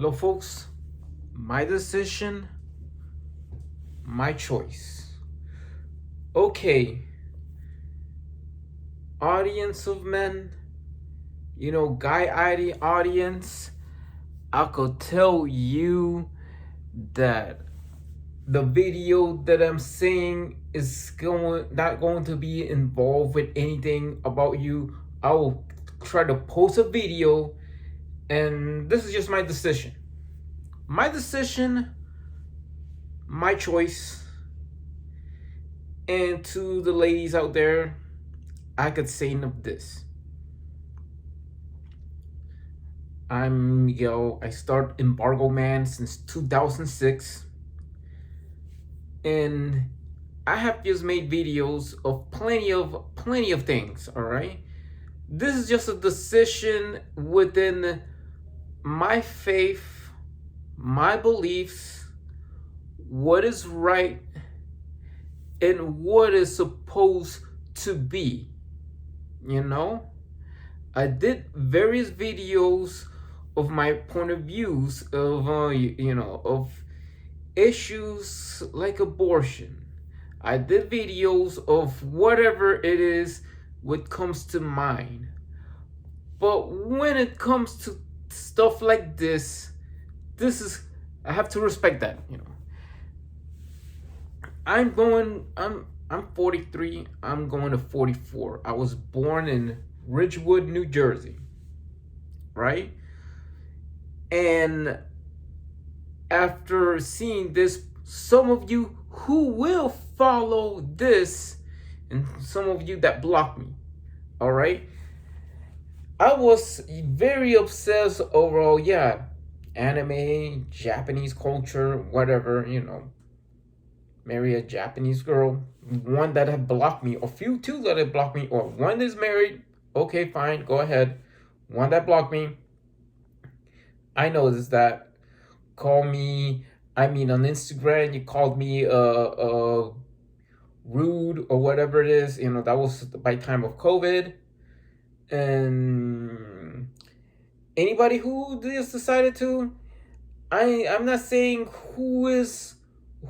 Hello, folks. My decision, my choice. Okay, audience of men, audience, I could tell you that the video that I'm saying is not going to be involved with anything about you. I will try to post a video, and this is just my decision. My decision, my choice. And to the ladies out there, I could say of this. I start Embargo Man since 2006. And I have just made videos of plenty of things, all right? This is just a decision within my faith, my beliefs, what is right and what is supposed to be. I did various videos of my point of views of issues like abortion. I did videos of whatever it is what comes to mind. But when it comes to stuff like this is, I have to respect that. I'm 43. I'm going to 44. I was born in Ridgewood, New Jersey. Right? And after seeing this, some of you who will follow this, and some of you that block me, all right? I was very obsessed overall, anime, Japanese culture, whatever, marry a Japanese girl, one that have blocked me, or few two that have blocked me, or one is married, okay, fine, go ahead. One that blocked me, I noticed that. Call me, on Instagram, you called me rude or whatever it is. That was by time of COVID. And anybody who just decided to, I'm not saying who is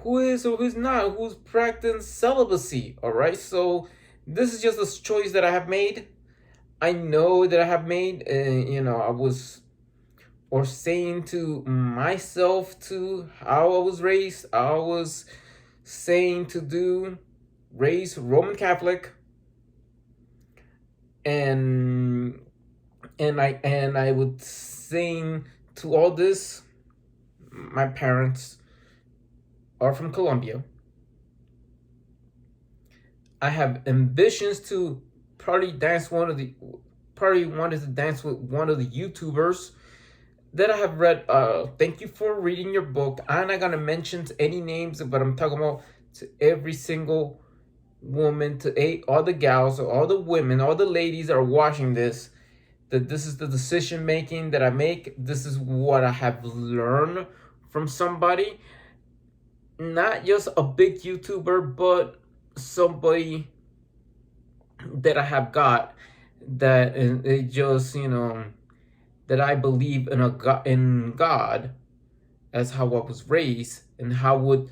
or who's not, who's practicing celibacy, all right? So this is just a choice that I have made. I know that I have made, I was, or saying to myself, to how I was raised, I was saying to do, raised Roman Catholic, and I would sing to all this. My parents are from Colombia. I have ambitions to probably wanted to dance with one of the YouTubers that I have read. Thank you for reading your book. I'm not gonna mention any names, but I'm talking about to every single woman, to all the gals, or all the women, all the ladies that are watching this, that this is the decision making that I make. This is what I have learned from somebody, not just a big YouTuber, but somebody that I have got, that it just, that I believe in God, as how I was raised, and how would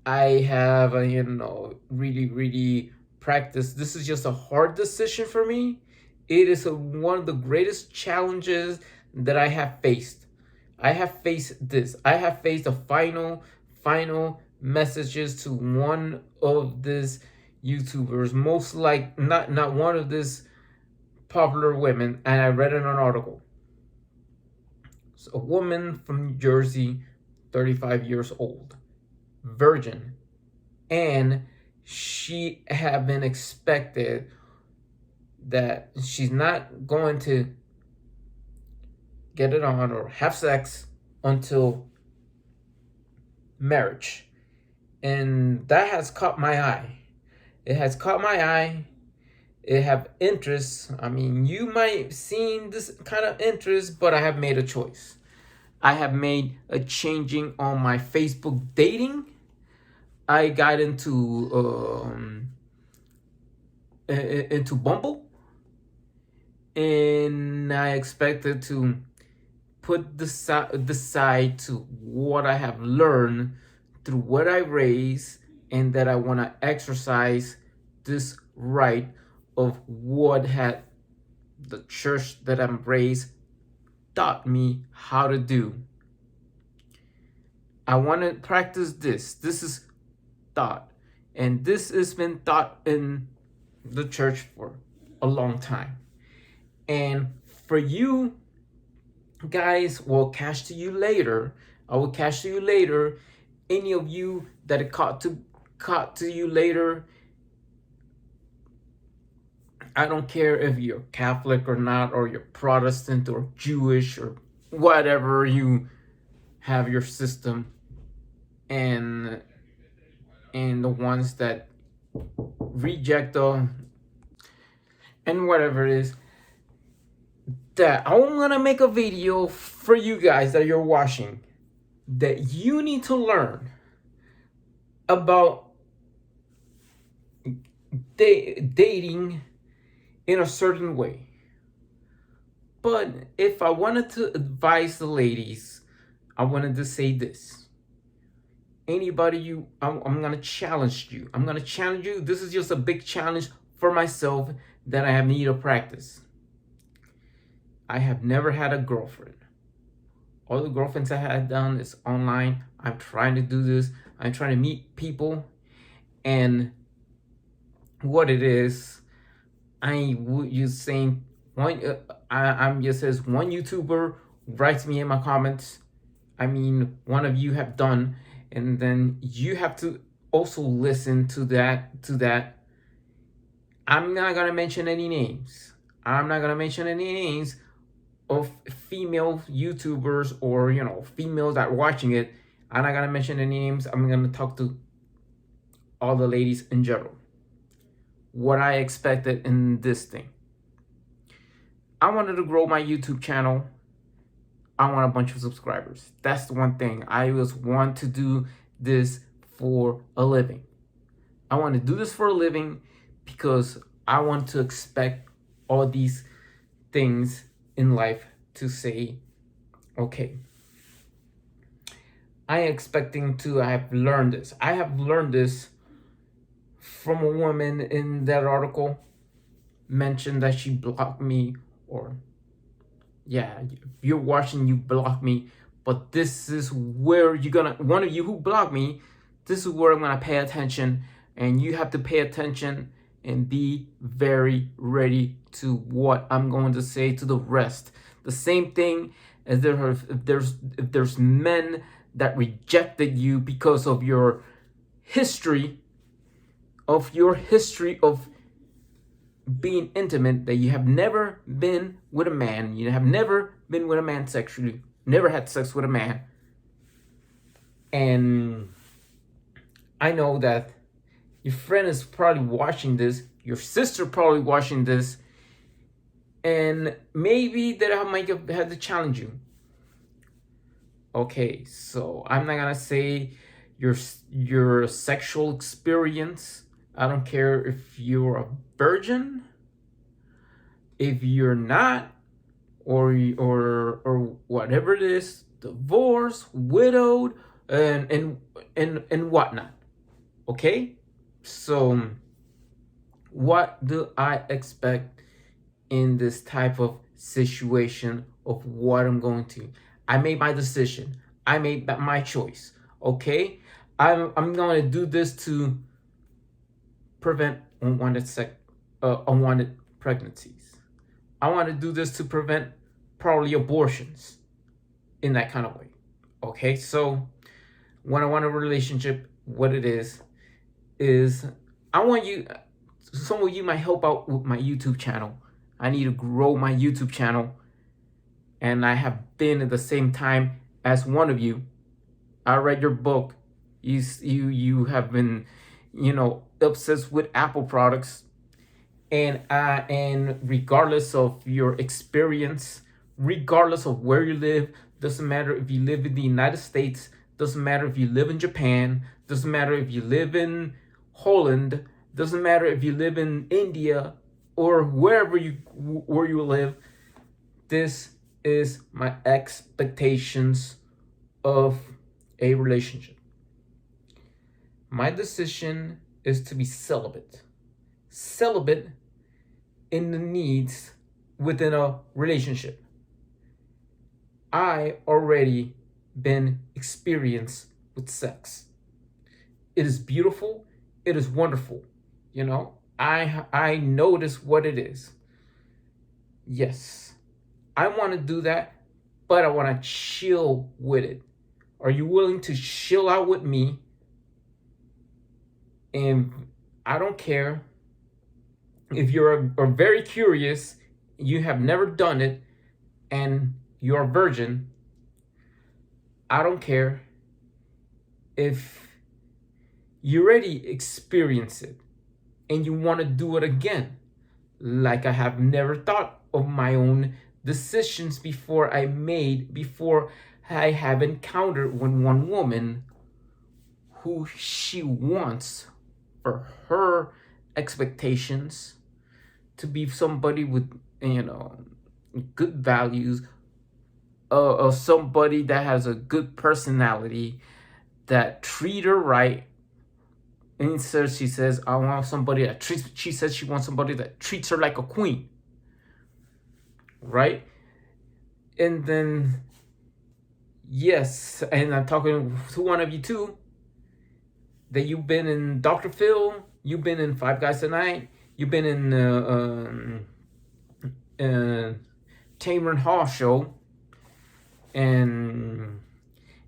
I have really practiced. This is just a hard decision for me. It is one of the greatest challenges that I have faced. I have faced this. I have faced the final messages to one of these YouTubers, most like not one of these popular women, and I read in an article. So a woman from New Jersey, 35 years old, virgin, and she had been expected that she's not going to get it on or have sex until marriage. And that has caught my eye. It has caught my eye. It have interest. You might have seen this kind of interest, but I have made a choice. I have made a changing on my Facebook dating. I got into Bumble, and I expected to put the side to what I have learned through what I raise, and that I want to exercise this right of what had the church that I'm raised taught me how to do. I want to practice this. This is taught, and this has been taught in the church for a long time. And for you guys, will catch to you later. I will catch to you later. Any of you that it caught to you later, I don't care if you're Catholic or not, or you're Protestant or Jewish or whatever you have your system, and the ones that reject and whatever it is, that I'm gonna make a video for you guys that you're watching, that you need to learn about dating in a certain way. But if I wanted to advise the ladies, I wanted to say this. Anybody I'm gonna challenge you. I'm gonna challenge you. This is just a big challenge for myself that I have need of practice. I have never had a girlfriend. All the girlfriends I had done is online. I'm trying to do this. I'm trying to meet people, and what it is, I would use saying one. I'm just as one YouTuber writes me in my comments. I mean, one of you have done, and then you have to also listen to that. I'm not gonna mention any names. I'm not gonna mention any names of female YouTubers, or females that are watching it. I'm not gonna mention any names. I'm gonna talk to all the ladies in general. What I expected in this thing. I wanted to grow my YouTube channel. I want a bunch of subscribers. That's the one thing. I just want to do this for a living. I want to do this for a living because I want to expect all these things in life to say, okay, I am expecting to. I have learned this. I have learned this from a woman in that article, mentioned that she blocked me, or yeah, if you're watching, you block me, but this is where you're gonna, one of you who blocked me, this is where I'm gonna pay attention, and you have to pay attention and be very ready to what I'm going to say to the rest. The same thing as if there's men that rejected you because of your history of being intimate, that you have never been with a man, you have never been with a man sexually, never had sex with a man. And I know that your friend is probably watching this, your sister probably watching this, and maybe that I might have had to challenge you. Okay, so I'm not gonna say your sexual experience. I don't care if you're a virgin, if you're not, or whatever it is, divorced, widowed, and whatnot. Okay, so what do I expect in this type of situation of what I'm going to? I made my decision. I made my choice. Okay, I'm going to do this to prevent unwanted pregnancies. I want to do this to prevent probably abortions in that kind of way. Okay, so when I want a relationship, what it is I want you, some of you might help out with my YouTube channel. I need to grow my YouTube channel, and I have been at the same time as one of you. I read your book. You have been, obsessed with Apple products, and regardless of your experience, regardless of where you live, doesn't matter if you live in the United States, doesn't matter if you live in Japan, doesn't matter if you live in Holland, doesn't matter if you live in India or where you live, this is my expectations of a relationship. My decision is to be celibate. Celibate in the needs within a relationship. I already been experienced with sex. It is beautiful. It is wonderful. You know, I notice what it is. Yes, I want to do that, but I want to chill with it. Are you willing to chill out with me? And I don't care if are very curious, you have never done it, and you're a virgin. I don't care if you already experience it and you want to do it again. Like I have never thought of my own decisions before I have encountered one woman who she wants for her expectations to be somebody with, good values, somebody that has a good personality, that treat her right. And so she says, I want somebody that treats, she says she wants somebody that treats her like a queen. Right? And then, yes, and I'm talking to one of you too, that you've been in Dr. Phil, you've been in Five Guys Tonight, you've been in Tamer and Hall show, and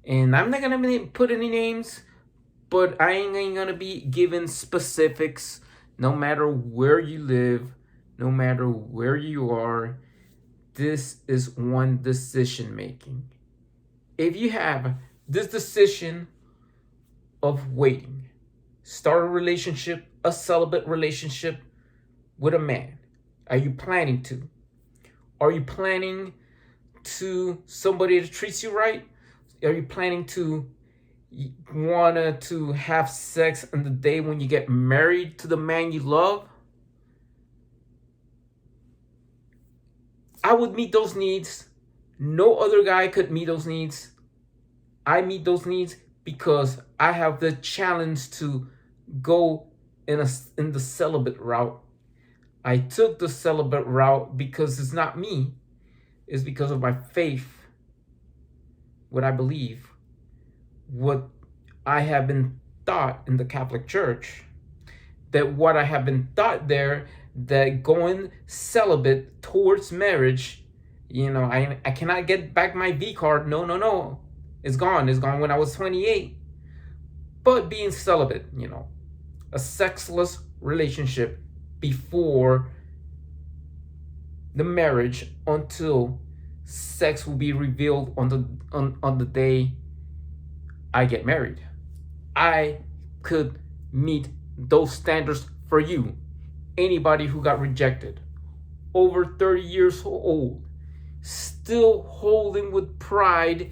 I'm not gonna put any names, but I ain't gonna be giving specifics. No matter where you live, no matter where you are, this is one decision making. If you have this decision of waiting, start a relationship, a celibate relationship with a man. Are you planning to? Are you planning to somebody that treats you right? Are you planning to want to have sex on the day when you get married to the man you love? I would meet those needs. No other guy could meet those needs. I meet those needs because I have the challenge to go in the celibate route. I took the celibate route because it's not me. It's because of my faith, what I believe, what I have been taught in the Catholic Church, that what I have been taught there, that going celibate towards marriage, I cannot get back my V card. No. It's gone. It's gone when I was 28. But being celibate, a sexless relationship before the marriage until sex will be revealed on the day I get married. I could meet those standards for you. Anybody who got rejected, over 30 years old, still holding with pride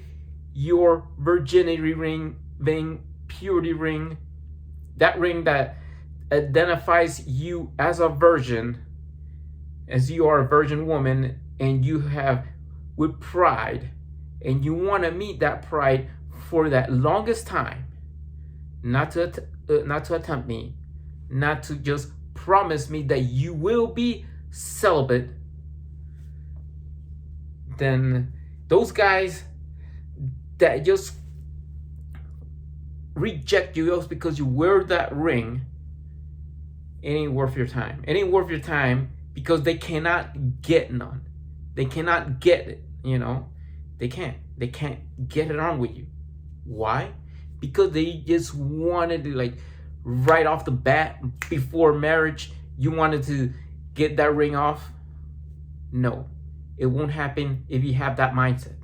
your virginity ring, purity ring, that ring that identifies you as a virgin, as you are a virgin woman, and you have with pride, and you want to meet that pride for that longest time, not to attempt me, not to just promise me that you will be celibate, then those guys that just reject you just because you wear that ring, it ain't worth your time. It ain't worth your time because they cannot get none. They cannot get it, They can't. They can't get it on with you. Why? Because they just wanted to, right off the bat, before marriage, you wanted to get that ring off. No, it won't happen if you have that mindset.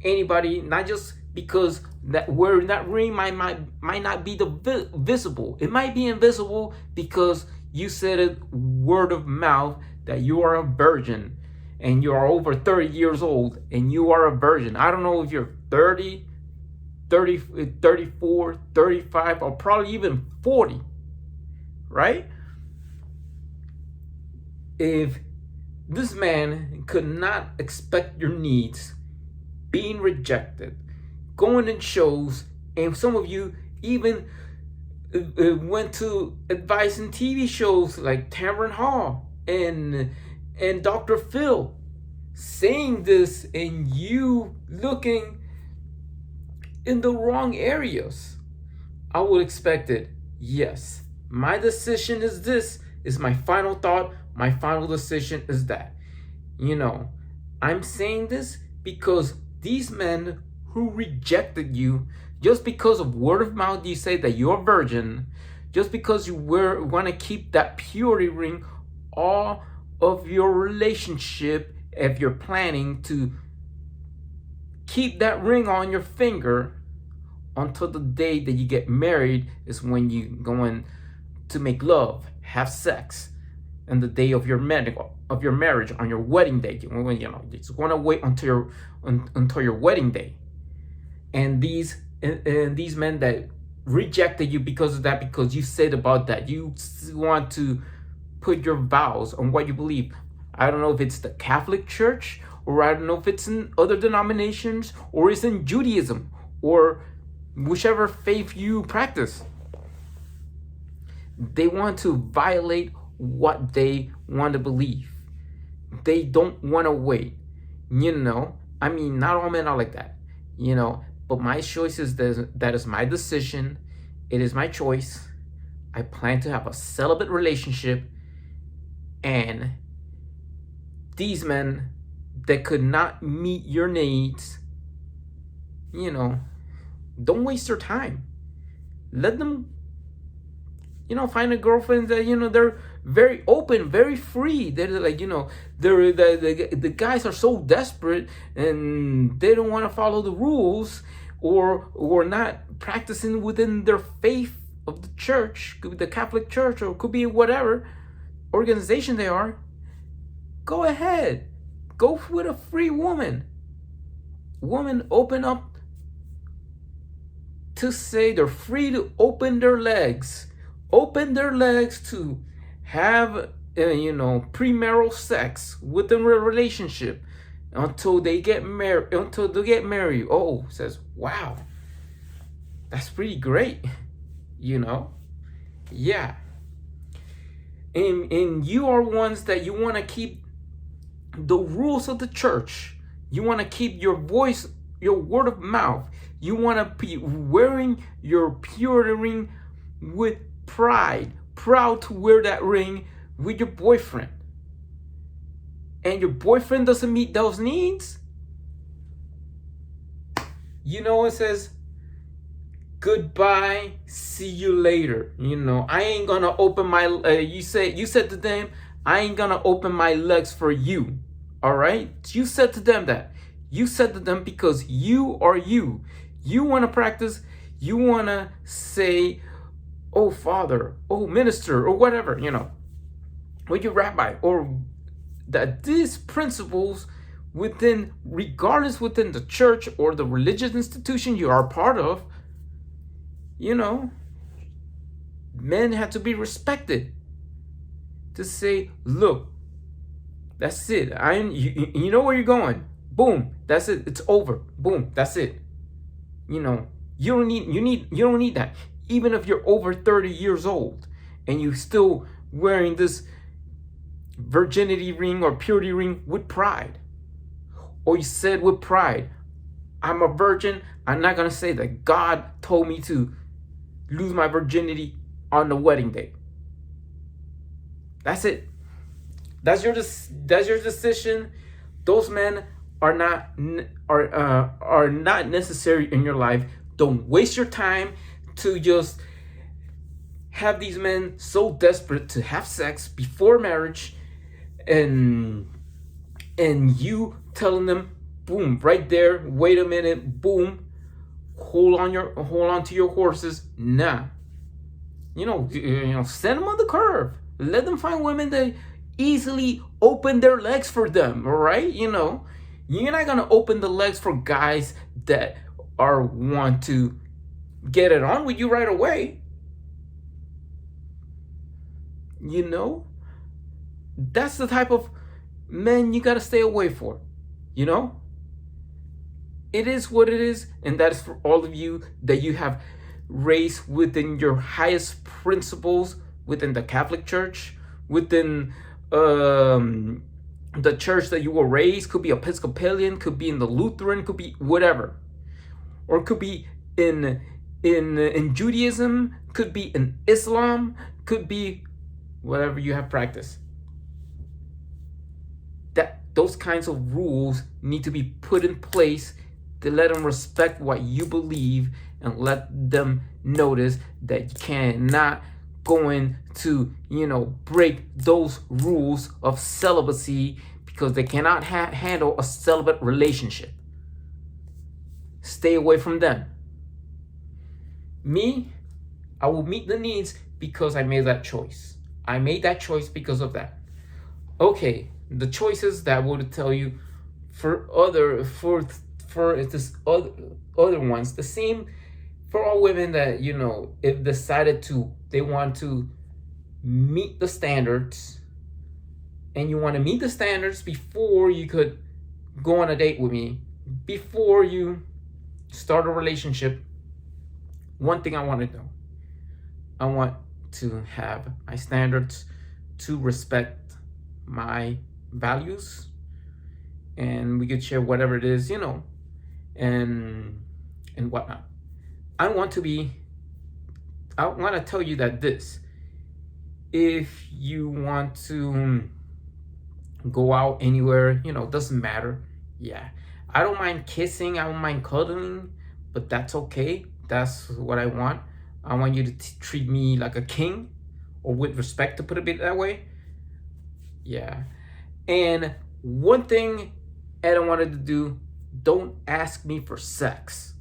Anybody, not just because that wearing that ring might not be visible. It might be invisible because you said it word of mouth that you are a virgin and you are over 30 years old and you are a virgin. I don't know if you're 30, 34, 35, or probably even 40, right? If This man could not expect your needs, being rejected, going in shows, and some of you even went to advice in TV shows like Tamron Hall and Dr. Phil, saying this and you looking in the wrong areas. I would expect it. Yes, my decision is this, is my final thought, my final decision is that. You know, I'm saying this because these men who rejected you, just because of word of mouth, you say that you're a virgin, just because you want to keep that purity ring all of your relationship, if you're planning to keep that ring on your finger until the day that you get married, is when you going to make love, have sex, and the day of your marriage, on your wedding day. You just want to wait until your wedding day. And these men that rejected you because of that, because you said about that, you want to put your vows on what you believe. I don't know if it's the Catholic Church, or I don't know if it's in other denominations, or it's in Judaism, or whichever faith you practice. They want to violate what they want to believe. They don't want to wait. I mean, not all men are like that, but my choice is that is my decision. It is my choice. I plan to have a celibate relationship, and these men that could not meet your needs, don't waste your time. Let them, find a girlfriend that, they're very open, very free. They're like, they're the guys are so desperate and they don't want to follow the rules, or not practicing within their faith of the church, could be the Catholic Church, or could be whatever organization they are. Go ahead. Go with a free woman. Women open up to say they're free to open their legs to have premarital sex within a relationship until they get married. Oh, says, wow, that's pretty great. Yeah. And you are ones that you want to keep the rules of the church. You want to keep your voice, your word of mouth. You want to be wearing your purity ring with pride, proud to wear that ring with your boyfriend. And your boyfriend doesn't meet those needs. It says, goodbye, see you later. I ain't gonna open my, you said to them, I ain't gonna open my legs for you. All right? You said to them that. You said to them because you are you. You want to practice, you want to say, oh, father, oh, minister, or whatever, or your rabbi, or that these principles regardless within the church or the religious institution you are part of, men have to be respected. To say, look, that's it. You know where you're going. Boom, that's it. It's over. Boom, that's it. You don't need that. Even if you're over 30 years old and you still wearing this virginity ring or purity ring with pride, or you said with pride, I'm a virgin. I'm not gonna say that God told me to lose my virginity on the wedding day. That's it. That's your decision. Those men are not necessary in your life. Don't waste your time to just have these men so desperate to have sex before marriage, and you telling them, boom, right there, wait a minute, boom, hold on to your horses. Nah. Send them on the curve. Let them find women that easily open their legs for them, all right? You're not gonna open the legs for guys that want to get it on with you right away. That's the type of men you gotta stay away for. You know? It is what it is, and that is for all of you that you have raised within your highest principles within the Catholic Church, within the church that you were raised. Could be Episcopalian, could be in the Lutheran, could be whatever, or could be in Judaism, could be in Islam, could be whatever you have practiced. That those kinds of rules need to be put in place to let them respect what you believe and let them notice that you cannot going to break those rules of celibacy because they cannot handle a celibate relationship. Stay away from them. Me, I will meet the needs because I made that choice. I made that choice because of that. Okay, the choices that I would tell you for this other ones, the same for all women that if decided they want to meet the standards, and you want to meet the standards before you could go on a date with me, before you start a relationship. One thing I want to know, I want to have my standards to respect my values, and we could share whatever it is, and whatnot. I want to tell you that if you want to go out anywhere, doesn't matter. Yeah, I don't mind kissing, I don't mind cuddling, but that's okay. That's what I want. I want you to treat me like a king, or with respect, to put it that way. Yeah. And one thing Adam wanted to do, don't ask me for sex.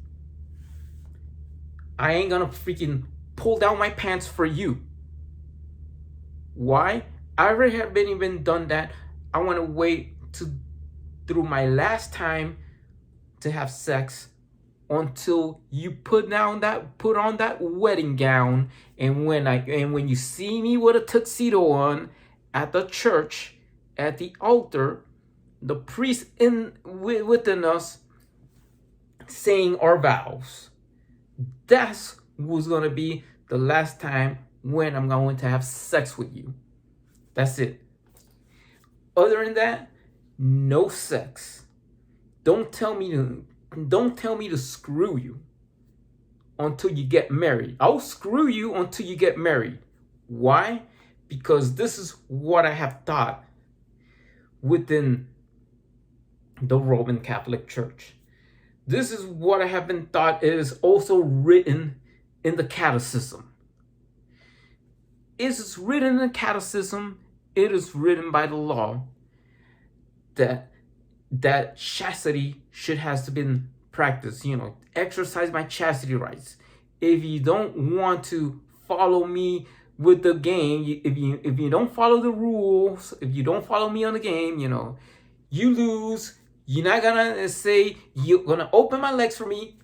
I ain't gonna freaking pull down my pants for you. Why? I already have been even done that. I want to wait through my last time to have sex until you put on that wedding gown, and when you see me with a tuxedo on at the church, at the altar, the priest within us saying our vows. That's who's gonna be the last time when I'm going to have sex with you. That's it. Other than that, no sex. Don't tell me to screw you until you get married. I'll screw you until you get married. Why? Because this is what I have taught within the Roman Catholic Church. This is what I have been taught. It is also written in the Catechism. It is written in the Catechism. It is written by the law that chastity has to be practiced. Exercise my chastity rights. If you don't want to follow me with the game, if you don't follow the rules, if you don't follow me on the game, you lose. You're not gonna say you're gonna open my legs for me.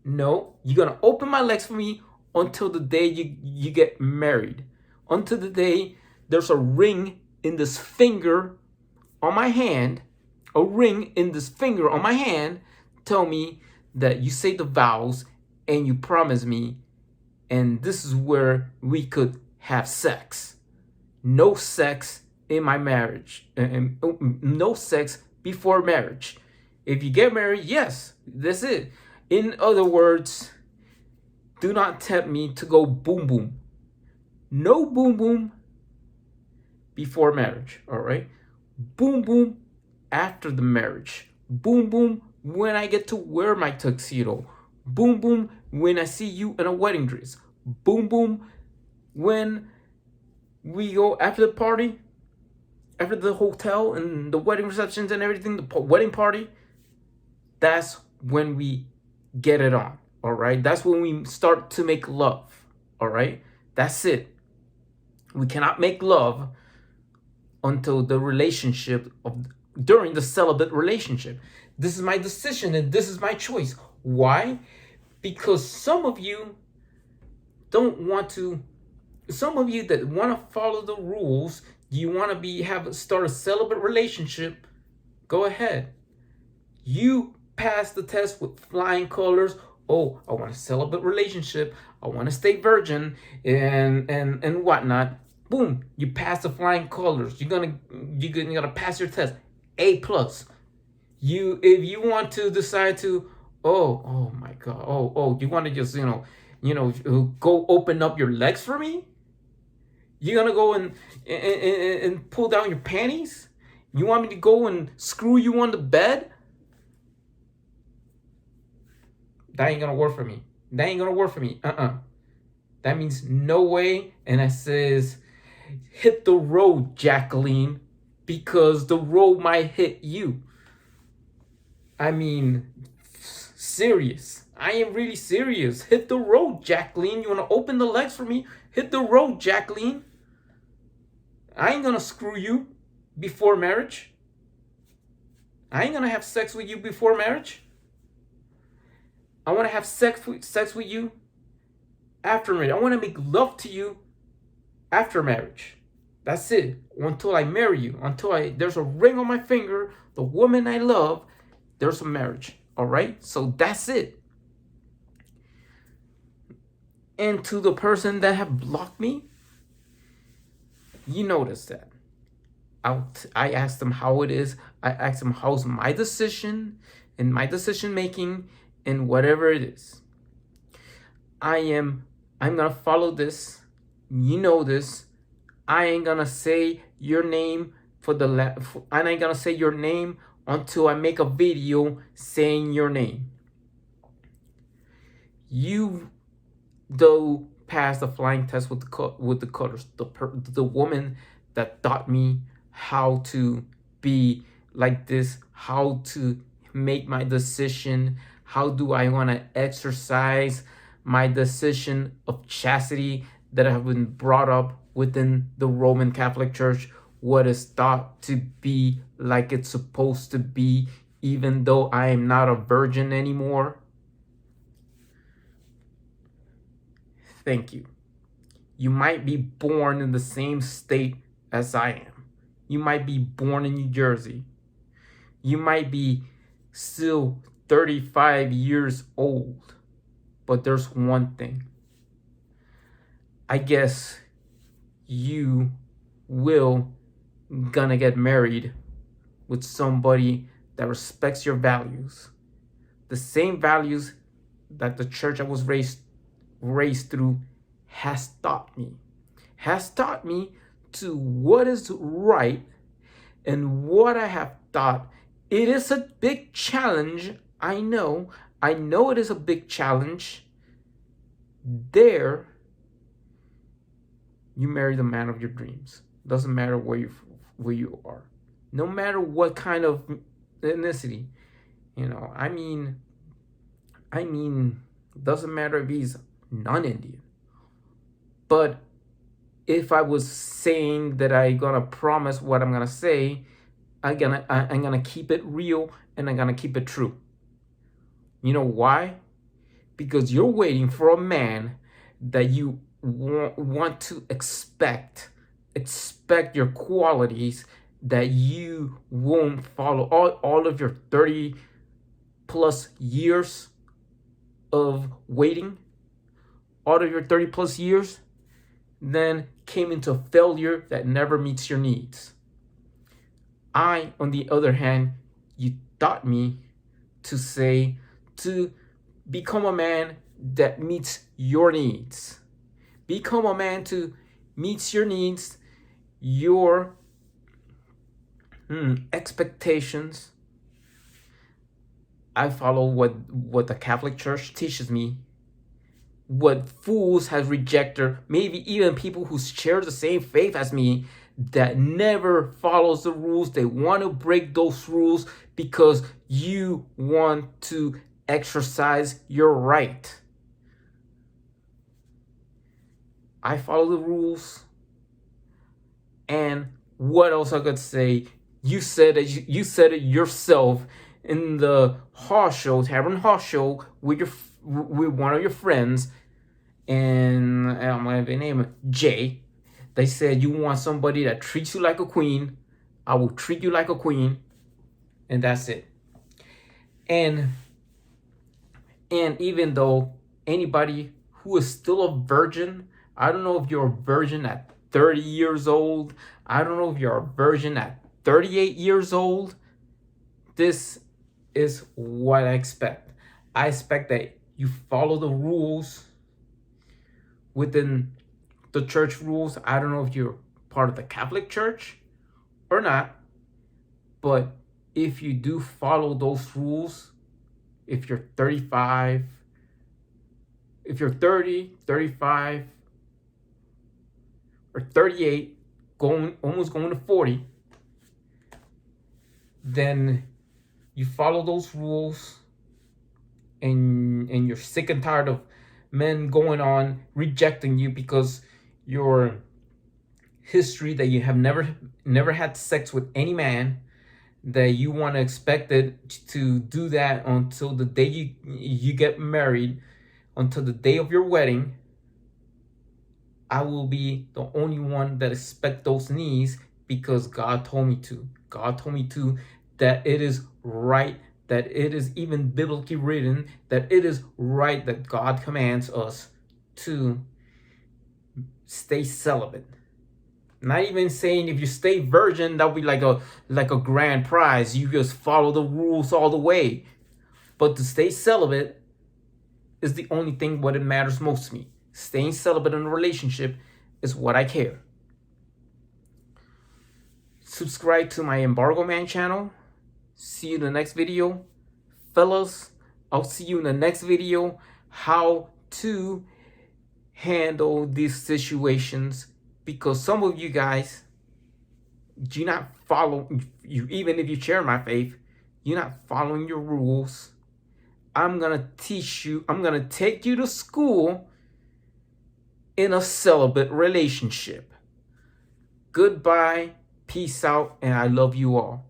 No, you're gonna open my legs for me until the day you get married. Until the day there's a ring in this finger on my hand, a ring in this finger on my hand, tell me that you say the vows and you promise me, and this is where we could have sex. No sex in my marriage, and no sex before marriage. If you get married, yes, that's it. In other words, do not tempt me to go boom boom. No boom boom before marriage, all right? Boom boom after the marriage. Boom boom when I get to wear my tuxedo. Boom boom when I see you in a wedding dress. Boom boom when we go after the party, after the hotel and the wedding receptions and everything, the wedding party. That's when we get it on, all right? That's when we start to make love, all right? That's it. We cannot make love until the relationship during the celibate relationship. This is my decision and this is my choice. Why? Because some of you that want to follow the rules You want to start a celibate relationship? Go ahead. You pass the test with flying colors. Oh, I want a celibate relationship. I want to stay virgin and whatnot. Boom, you pass the flying colors. You're gonna pass your test. A plus. If you want to decide to, oh my god, you want to just go open up your legs for me. You're gonna go and pull down your panties. You want me to go and screw you on the bed? That ain't gonna work for me. That ain't gonna work for me. That means no way. And I says, hit the road, Jacqueline, because the road might hit you. I mean, serious. I am really serious. Hit the road, Jacqueline. You wanna open the legs for me? Hit the road, Jacqueline. I ain't gonna screw you before marriage. I ain't gonna have sex with you before marriage. I want to have sex with you after marriage. I want to make love to you after marriage. That's it. Until I marry you. There's a ring on my finger, the woman I love, there's a marriage. All right? So that's it. And to the person that have blocked me, you notice that. I asked them how it is. I asked them how's my decision and my decision making and whatever it is. I'm gonna follow this. You know this. I ain't gonna say your name I ain't gonna say your name until I make a video saying your name. You though passed the flying test with the colors. The woman that taught me how to be like this, how to make my decision, how do I want to exercise my decision of chastity that have been brought up within the Roman Catholic Church, what is thought to be like it's supposed to be, even though I am not a virgin anymore. Thank you. You might be born in the same state as I am. You might be born in New Jersey. You might be still 35 years old. But there's one thing. I guess you will gonna get married with somebody that respects your values. The same values that the church I was raised through has taught me to what is right and what I have thought. It is a big challenge. I know it is a big challenge. There, you marry the man of your dreams. Doesn't matter where you are. No matter what kind of ethnicity. I mean, doesn't matter if he's non-Indian. But if I was saying that I'm gonna promise what I'm gonna say, I'm gonna keep it real and I'm gonna keep it true. You know why? Because you're waiting for a man that you want to expect your qualities that you won't follow all of your 30 plus years of waiting, all of your 30 plus years, then came into a failure that never meets your needs. I, on the other hand, you taught me to become a man that meets your needs. Become a man to meets your needs, your expectations. I follow what the Catholic Church teaches me. What fools has rejected, maybe even people who share the same faith as me, that never follows the rules. They want to break those rules because you want to exercise your right. I follow the rules. And what else I could say? You said it yourself in the tavern hall show with one of your friends, and I'm gonna name it Jay. They said, you want somebody that treats you like a queen, I will treat you like a queen, and that's it. And even though anybody who is still a virgin, I don't know if you're a virgin at 30 years old, I don't know if you're a virgin at 38 years old, this is what I expect. I expect that you follow the rules within the church rules. I don't know if you're part of the Catholic Church or not, but if you do follow those rules, if you're 35, if you're 30, 35, or 38, almost going to 40, then you follow those rules, and you're sick and tired of men going on rejecting you because your history that you have never had sex with any man, that you want to expect it to do that until the day you get married, until the day of your wedding. I will be the only one that expect those needs because God told me to. God told me to, that it is right, that it is even biblically written, that it is right, that God commands us to stay celibate. Not even saying if you stay virgin, that'll be like a grand prize. You just follow the rules all the way. But to stay celibate is the only thing what it matters most to me. Staying celibate in a relationship is what I care. Subscribe to my Embargo Man channel. See you in the next video. Fellas, I'll see you in the next video. How to handle these situations. Because some of you guys do not follow, even if you share my faith, you're not following your rules. I'm going to teach you, I'm going to take you to school in a celibate relationship. Goodbye, peace out, and I love you all.